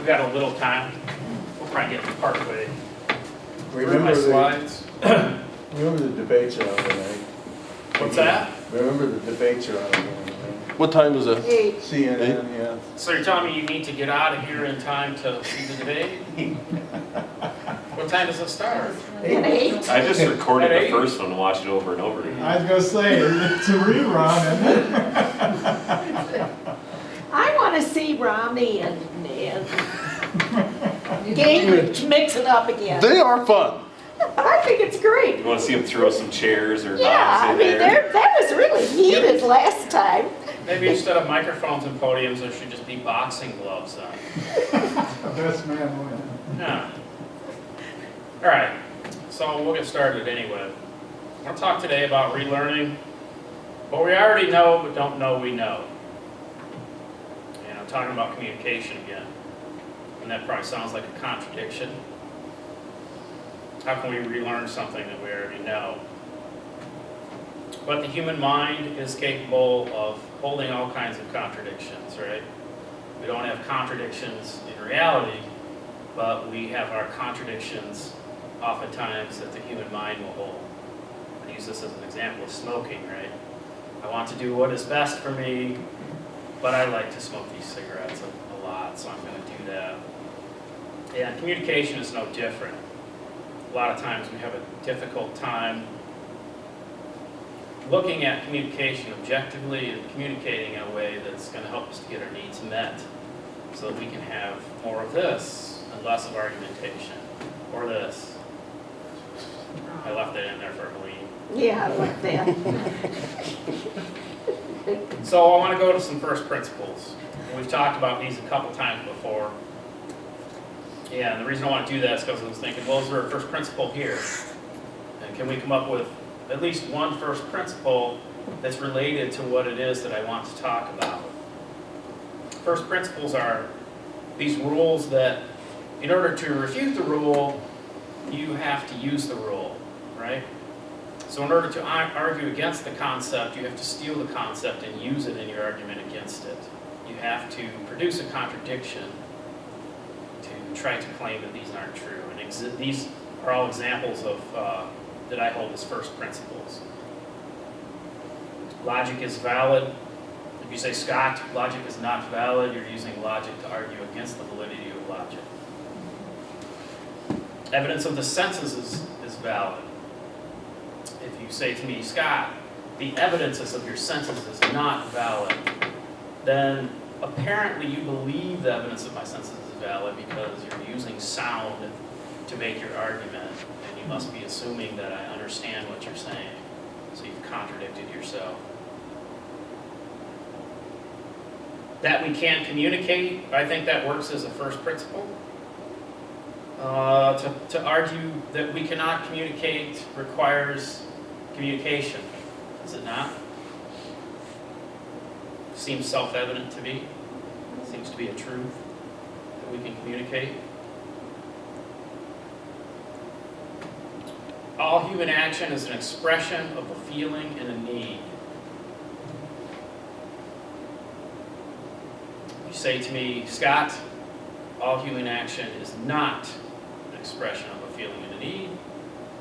got a little time. We'll probably get part way through my Remember the, slides. remember the debates are on tonight. What's that? Remember the debates are on tonight. What time is it? CNN, yeah. So you're telling me you need to get out of here in time to see the debate? What time does it start? At 8. I just recorded At the 8? first one and watched it over and over again. I was gonna say, it's a rerun, isn't it? I want to see Romney and Gingrich mix it up again. They are fun. I think it's great. You want to see him throw some chairs or Yeah, knives I in mean, there? that was really heated last time. Maybe instead of microphones and podiums, there should just be boxing gloves on. The best man wins. Yeah. All right, so we'll get started anyway. I want to talk today about relearning what we already know but don't know we know. And I'm talking about communication again. And that probably sounds like a contradiction. How can we relearn something that we already know? But the human mind is capable of holding all kinds of contradictions, right? We don't have contradictions in reality, but we have our contradictions oftentimes that the human mind will hold. I use this as an example of smoking, right? I want to do what is best for me, but I like to smoke these cigarettes a lot, so I'm going to do that. And communication is no different. A lot of times we have a difficult time looking at communication objectively and communicating in a way that's going to help us to get our needs met so that we can have more of this and less of argumentation, or this. I left that in there for Helene. Yeah, I like that. So I want to go to some first principles. We've talked about these a couple times before. Yeah, and the reason I want to do that is because I was thinking, well, is there a first principle here? And can we come up with at least one first principle that's related to what it is that I want to talk about? First principles are these rules that, in order to refute the rule, you have to use the rule, right? So in order to argue against the concept, you have to steal the concept and use it in your argument against it. You have to produce a contradiction to try to claim that these aren't true. And these are all examples of that I hold as first principles. Logic is valid. If you say, Scott, logic is not valid, you're using logic to argue against the validity of logic. Evidence of the senses is valid. If you say to me, Scott, the evidences of your senses is not valid, then apparently you believe the evidence of my senses is valid because you're using sound to make your argument, and you must be assuming that I understand what you're saying. So you've contradicted yourself. That we can't communicate, I think that works as a first principle. To argue that we cannot communicate requires communication, does it not? Seems self-evident to me. Seems to be a truth that we can communicate. All human action is an expression of a feeling and a need. You say to me, Scott, all human action is not an expression of a feeling and a need,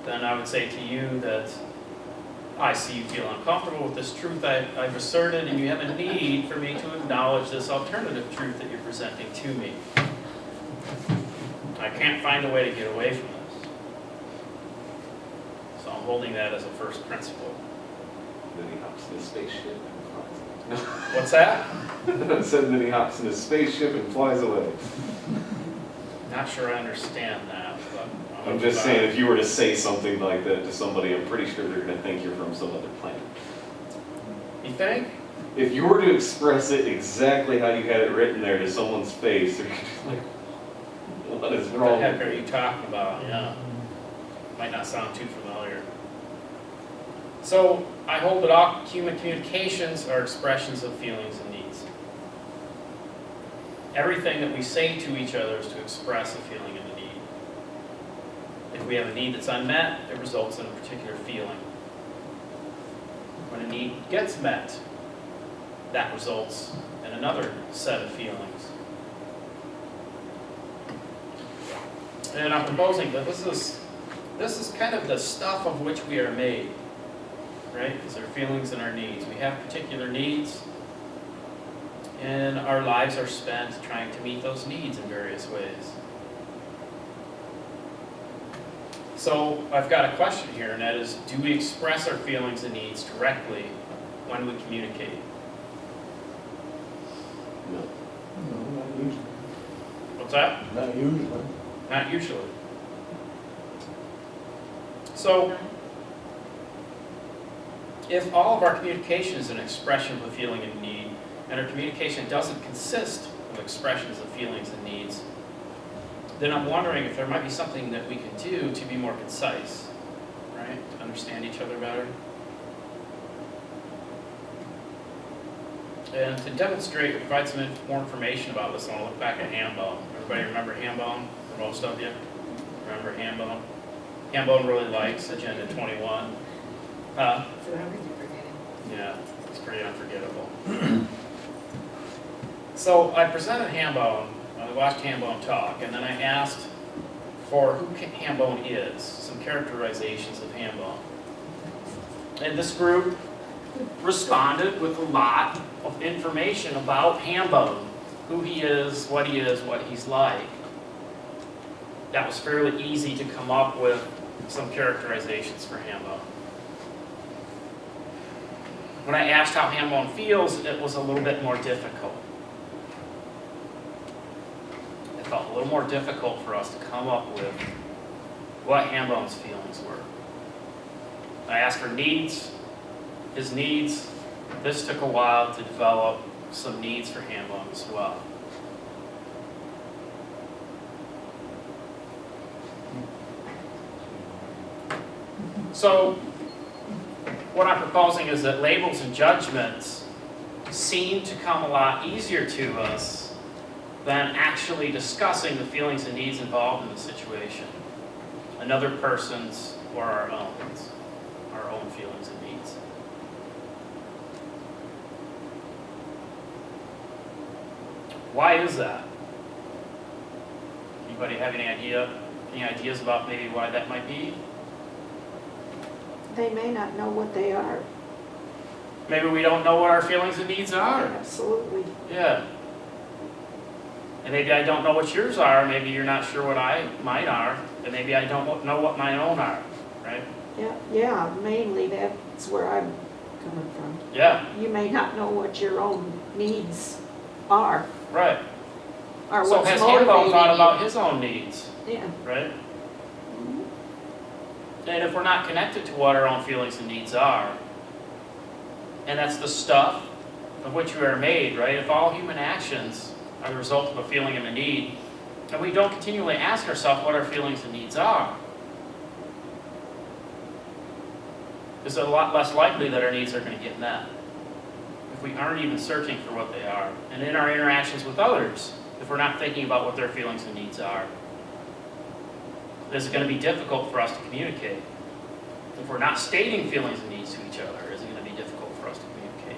then I would say to you that I see you feel uncomfortable with this truth I've asserted, and you have a need for me to acknowledge this alternative truth that you're presenting to me. I can't find a way to get away from this. So I'm holding that as a first principle. Then he hops in his spaceship and flies. What's that? It said then he hops in his spaceship and flies away. Not sure I understand that, but I'm just saying, if you were to say something like that to somebody, I'm pretty sure they're going to think you're from some other planet. You think? If you were to express it exactly how you had it written there to someone's face, they're going to be like, what is What the wrong? heck are you talking about? Yeah. Might not sound too familiar. So I hold that all human communications are expressions of feelings and needs. Everything that we say to each other is to express a feeling and a need. If we have a need that's unmet, it results in a particular feeling. When a need gets met, that results in another set of feelings. And I'm proposing that this is kind of the stuff of which we are made, right? It's our feelings and our needs. We have particular needs, and our lives are spent trying to meet those needs in various ways. So I've got a question here, and that is, do we express our feelings and needs directly when we communicate? No, not usually. What's that? Not usually. Not usually. So, if all of our communication is an expression of a feeling and need, and our communication doesn't consist of expressions of feelings and needs, then I'm wondering if there might be something that we can do to be more concise, right? To understand each other better. And to demonstrate or provide some more information about this, I want to look back at Hambone. Everybody remember Hambone? For most of you? Remember Hambone? Hambone really likes Agenda 21. Yeah, it's pretty unforgettable. So I presented Hambone, I watched Hambone talk, and then I asked for who Hambone is, some characterizations of Hambone. And this group responded with a lot of information about Hambone, who he is, what he's like. That was fairly easy to come up with some characterizations for Hambone. When I asked how Hambone feels, it was a little bit more difficult. It felt a little more difficult for us to come up with what Hambone's feelings were. I asked for needs, his needs. This took a while to develop some needs for Hambone as well. So, what I'm proposing is that labels and judgments seem to come a lot easier to us than actually discussing the feelings and needs involved in the situation. Another person's or our own feelings and needs. Why is that? Anybody have any ideas about maybe why that might be? They may not know what they are. Maybe we don't know what our feelings and needs are. Absolutely. Yeah. And maybe I don't know what yours are, maybe you're not sure what mine are, and maybe I don't know what my own are, right? Yeah, mainly that's where I'm coming from. Yeah, You may not know what your own needs are, right. or So what's has motivating Hambone thought you. about his own needs, Yeah. right? And if we're not connected to what our own feelings and needs are, and that's the stuff of which we are made, right? If all human actions are the result of a feeling and a need, and we don't continually ask ourselves what our feelings and needs are, it's a lot less likely that our needs are going to get met. If we aren't even searching for what they are, and in our interactions with others, if we're not thinking about what their feelings and needs are, is it going to be difficult for us to communicate? If we're not stating feelings and needs to each other, is it going to be difficult for us to communicate?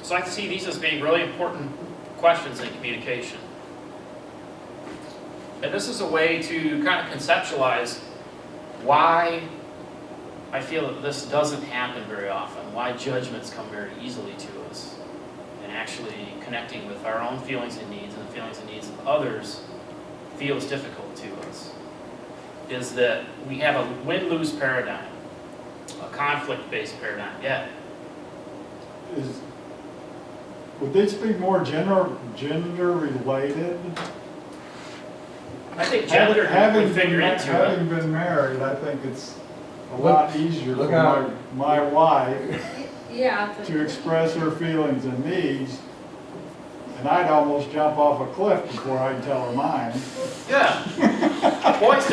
So I see these as being really important questions in communication. And this is a way to kind of conceptualize why I feel that this doesn't happen very often, why judgments come very easily to us, and actually connecting with our own feelings and needs and the feelings and needs of others feels difficult to us, is that we have a win-lose paradigm, a conflict-based paradigm. Yeah. Would this be more gender related? I think gender would figure into it. Having been married, I think it's a Look- lot easier look for out. my wife Yeah. to express her feelings and needs, and I'd almost jump off a cliff before I'd tell her mine. Yeah. Boys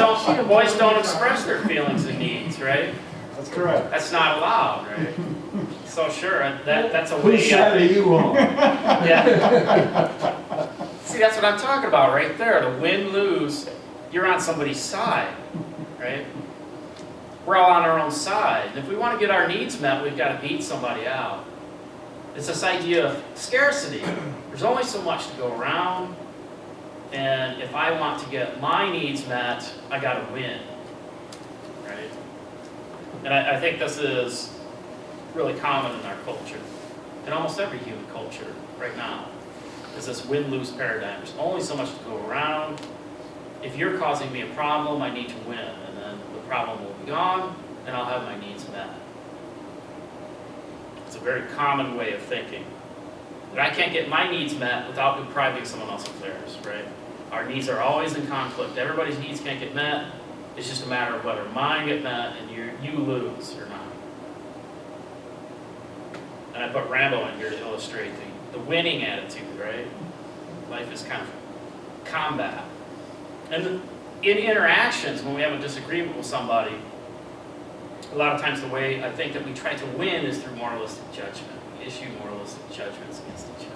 don't express their feelings and needs, right? That's correct. That's not allowed, right? So sure, that's a Whose way. side are you on? Yeah. See, that's what I'm talking about right there. The win-lose, you're on somebody's side, right? We're all on our own side. And if we want to get our needs met, we've got to beat somebody out. It's this idea of scarcity. There's only so much to go around. And if I want to get my needs met, I gotta win, right? And I think this is really common in our culture, in almost every human culture right now, is this win-lose paradigm. There's only so much to go around. If you're causing me a problem, I need to win, and then the problem will be gone, and I'll have my needs met. It's a very common way of thinking. That I can't get my needs met without depriving someone else of theirs, right? Our needs are always in conflict. Everybody's needs can't get met. It's just a matter of whether mine get met and you lose or not. And I put Rambo in here to illustrate the winning attitude, right? Life is kind of combat. And in interactions, when we have a disagreement with somebody, a lot of times the way I think that we try to win is through moralistic judgment. We issue moralistic judgments against each other.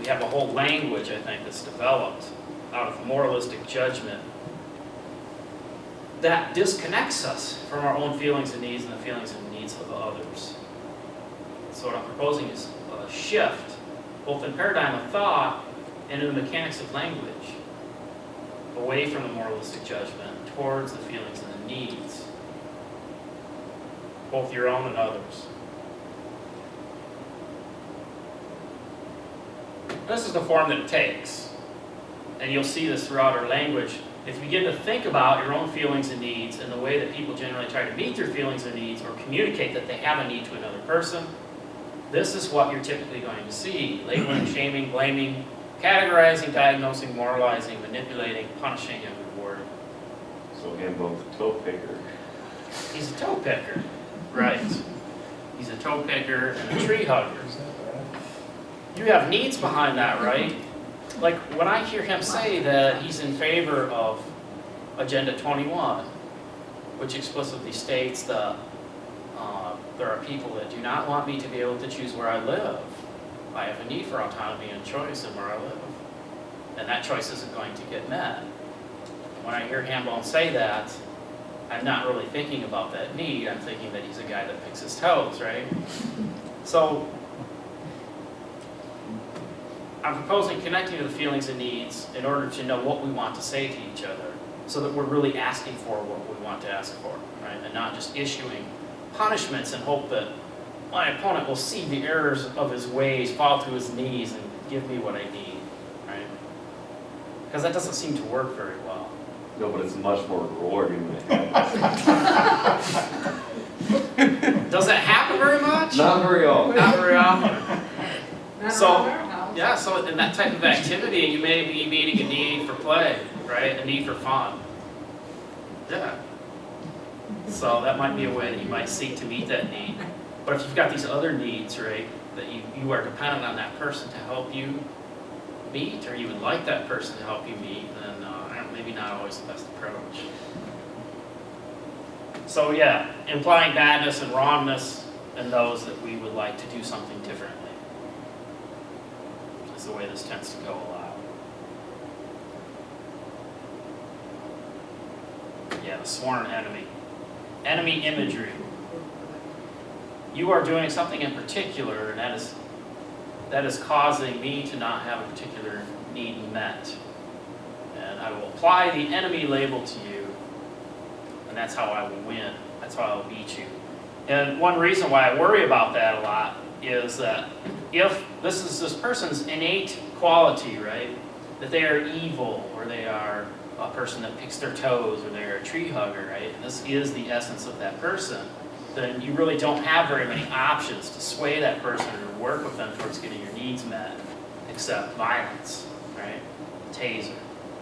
We have a whole language, I think, that's developed out of moralistic judgment that disconnects us from our own feelings and needs and the feelings and needs of others. So what I'm proposing is a shift, both in paradigm of thought and in the mechanics of language, away from the moralistic judgment towards the feelings and the needs, both your own and others. This is the form that it takes, and you'll see this throughout our language. If you begin to think about your own feelings and needs and the way that people generally try to meet their feelings and needs or communicate that they have a need to another person, this is what you're typically going to see. Labeling, shaming, blaming, categorizing, diagnosing, moralizing, manipulating, punishing, and rewarding. So Hambone's a toe picker. He's a toe picker, right. He's a toe picker and a tree hugger. You have needs behind that, right? Like when I hear him say that he's in favor of Agenda 21, which explicitly states that there are people that do not want me to be able to choose where I live. I have a need for autonomy and choice in where I live. And that choice isn't going to get met. When I hear Hambone say that, I'm not really thinking about that need. I'm thinking that he's a guy that picks his toes, right? So I'm proposing connecting to the feelings and needs in order to know what we want to say to each other so that we're really asking for what we want to ask for, right? And not just issuing punishments and hope that my opponent will see the errors of his ways, fall to his knees, and give me what I need, right? Because that doesn't seem to work very well. No, but it's much more rewarding when it happens. Does that happen very much? Not very often. Not very often. Not So, around our house. Yeah, so in that type of activity, you may be meeting a need for play, right? A need for fun. Yeah. So that might be a way that you might seek to meet that need. But if you've got these other needs, right, that you are dependent on that person to help you meet, or you would like that person to help you meet, then maybe not always the best approach. So yeah, implying badness and wrongness in those that we would like to do something differently is the way this tends to go a lot. Yeah, the sworn enemy. Enemy imagery. You are doing something in particular, and that is causing me to not have a particular need met. And I will apply the enemy label to you, and that's how I will win. That's how I will beat you. And one reason why I worry about that a lot is that if this is this person's innate quality, right, that they are evil, or they are a person that picks their toes, or they're a tree hugger, right, and this is the essence of that person, then you really don't have very many options to sway that person or work with them towards getting your needs met, except violence, right? Taser.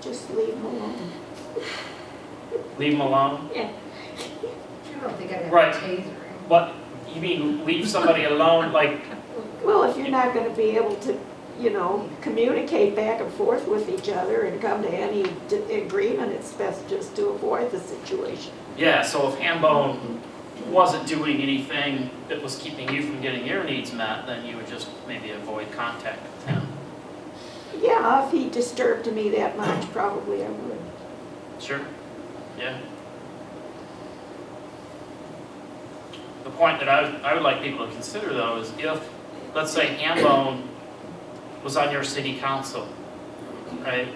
Just leave them alone. Leave them alone? Yeah. I don't think I'd have Right. a taser. What, you mean leave somebody alone, like, Well, if you're not gonna be able to, communicate back and forth with each other and come to any agreement, it's best just to avoid the situation. yeah, so if Hambone wasn't doing anything that was keeping you from getting your needs met, then you would just maybe avoid contact with him. Yeah, if he disturbed me that much, probably I would. Sure, yeah. The point that I would like people to consider though is if, let's say Hambone was on your city council, right?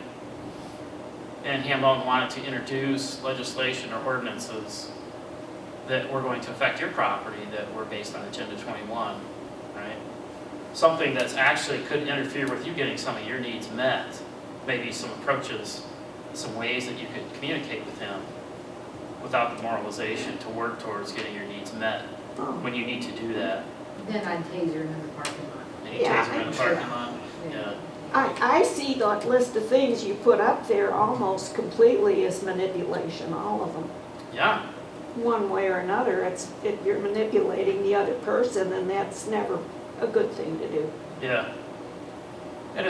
And he alone wanted to introduce legislation or ordinances that were going to affect your property that were based on Agenda 21, right? Something that's actually could interfere with you getting some of your needs met, maybe some approaches, some ways that you could communicate with him without demoralization to work towards getting your needs met Oh, when you need to do that. Then I'd taser him in the parking lot. And he Yeah, takes them in the parking lot. Yeah. I see that list of things you put up there almost completely as manipulation, all of them. Yeah. One way or another, you're manipulating the other person, and that's never a good thing to do. Yeah. And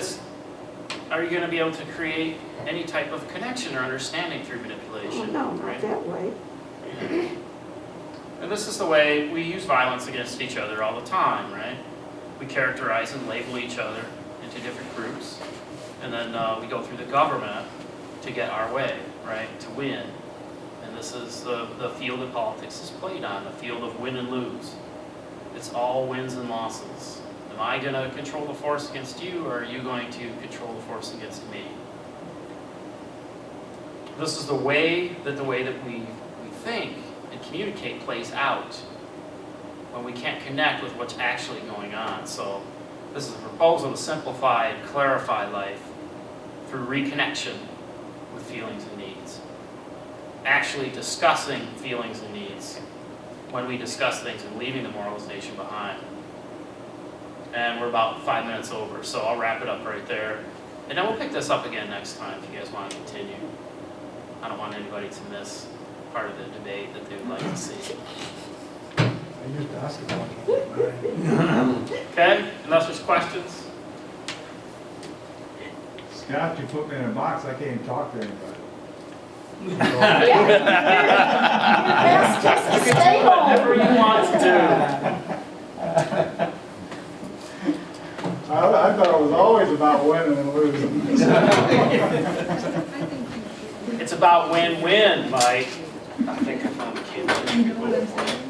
are you going to be able to create any type of connection or understanding through Oh, manipulation? no, not right? that way. And this is the way we use violence against each other all the time, right? We characterize and label each other into different groups, and then we go through the government to get our way, right, to win. And this is the field that politics is played on, the field of win and lose. It's all wins and losses. Am I going to control the force against you, or are you going to control the force against me? This is the way that we think and communicate plays out when we can't connect with what's actually going on. So this is a proposal to simplify and clarify life through reconnection with feelings and needs. Actually discussing feelings and needs when we discuss things and leaving the moralization behind. And we're about 5 minutes over, so I'll wrap it up right there. And then we'll pick this up again next time if you guys want to continue. I don't want anybody to miss part of the debate that they would like to see. I used to ask about it. Okay, unless there's questions? Scott, you put me in a box, I can't even talk to anybody. Yeah, you're best just to stay home. Whatever you want to I thought it was always about winning and losing. do. It's about win-win, Mike. I think I found the kid.